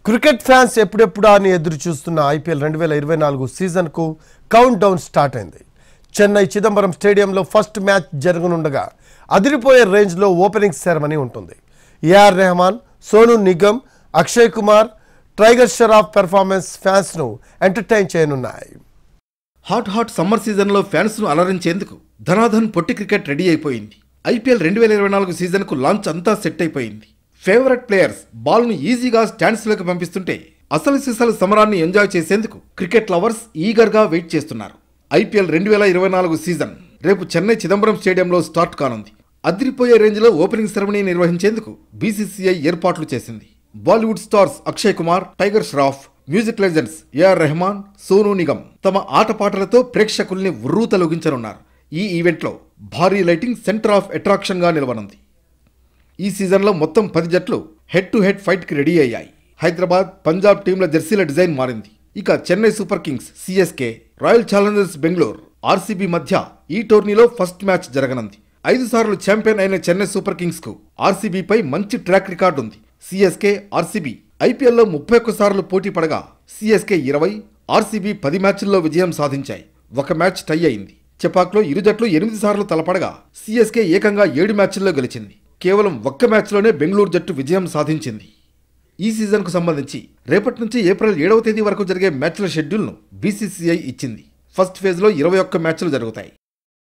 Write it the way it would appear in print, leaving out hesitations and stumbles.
Cricket fans ఎప్పుడెప్పుడా అని ఎదురు చూస్తున్న ఐపీఎల్ 2024 సీజన్కు కౌంట్ డౌన్ స్టార్ట్ అయింది. చెన్నై చిదంబరం స్టేడియంలో ఫస్ట్ మ్యాచ్ జరగనుండగా అదిరిపోయే రేంజ్లో ఓపెనింగ్ సెరమనీ ఉంటుంది. ఏఆర్ రెహమాన్, సోను నిగమ్, అక్షయ్ కుమార్, టైగర్ షరాఫ్ పెర్ఫార్మెన్స్ ఫ్యాన్స్ను ఎంటర్టైన్ చేయనున్నాయి. హాట్ సమ్మర్ సీజన్లో ఫ్యాన్స్ను అలరించేందుకు ధనాధన్ పొట్టి క్రికెట్ రెడీ అయిపోయింది. ఐపీఎల్ 2024 సీజన్కు లాంచ్ అంతా సెట్ అయిపోయింది. ఫేవరెట్ ప్లేయర్స్ బాల్ను ఈజీగా స్టాండ్స్లోకి పంపిస్తుంటే అసలు సిసలు సమరాన్ని ఎంజాయ్ చేసేందుకు క్రికెట్ లవర్స్ ఈగర్గా వెయిట్ చేస్తున్నారు. ఐపీఎల్ 2024 సీజన్ రేపు చెన్నై చిదంబరం స్టేడియంలో స్టార్ట్ కానుంది. అదిరిపోయే రేంజ్లో ఓపెనింగ్ సెరమనీ నిర్వహించేందుకు బీసీసీఐ ఏర్పాట్లు చేసింది. Bollywood stars Akshay Kumar, Tiger Shroff, music legends A R Rahman, Sonu Nigam తమ ఆటపాటలతో ప్రేక్షకుల్ని ఉర్రూతలొగించనున్నారు. ఈ ఈవెంట్లో భారీ లైటింగ్ సెంటర్ ఆఫ్ అట్రాక్షన్గా నిలవనుంది. ఈ సీజన్లో మొత్తం 10 జట్లు హెడ్ టు హెడ్ ఫైట్కి రెడీ అయ్యాయి. హైదరాబాద్, పంజాబ్ టీంల జెర్సీల డిజైన్ మారింది. ఇక Chennai Super Kings, CSK, Royal Challengers Bengaluru, RCB మధ్య ఈ టోర్నీలో ఫస్ట్ మ్యాచ్ జరగనుంది. 5 సార్లు ఛాంపియన్ అయిన చెన్నై సూపర్ కింగ్స్ కు ఆర్సీబీపై మంచి ట్రాక్ రికార్డు ఉంది. సిఎస్కే, ఆర్సీబీ ఐపీఎల్లో 31 సార్లు పోటీ పడగా సిఎస్కే 20, ఆర్సీబీ 10 మ్యాచ్ల్లో విజయం సాధించాయి. ఒక మ్యాచ్ టై అయింది. చెపాక్లో ఇరు జట్లు 8 సార్లు తలపడగా సిఎస్కే ఏకంగా 7 మ్యాచ్ల్లో గెలిచింది. కేవలం ఒక్క మ్యాచ్లోనే బెంగళూరు జట్టు విజయం సాధించింది. ఈ సీజన్కు సంబంధించి రేపటి నుంచి ఏప్రిల్ 7వ తేదీ వరకు జరిగే మ్యాచ్ల షెడ్యూల్ను బీసీసీఐ ఇచ్చింది. ఫస్ట్ ఫేజ్లో 21 మ్యాచ్లు జరుగుతాయి.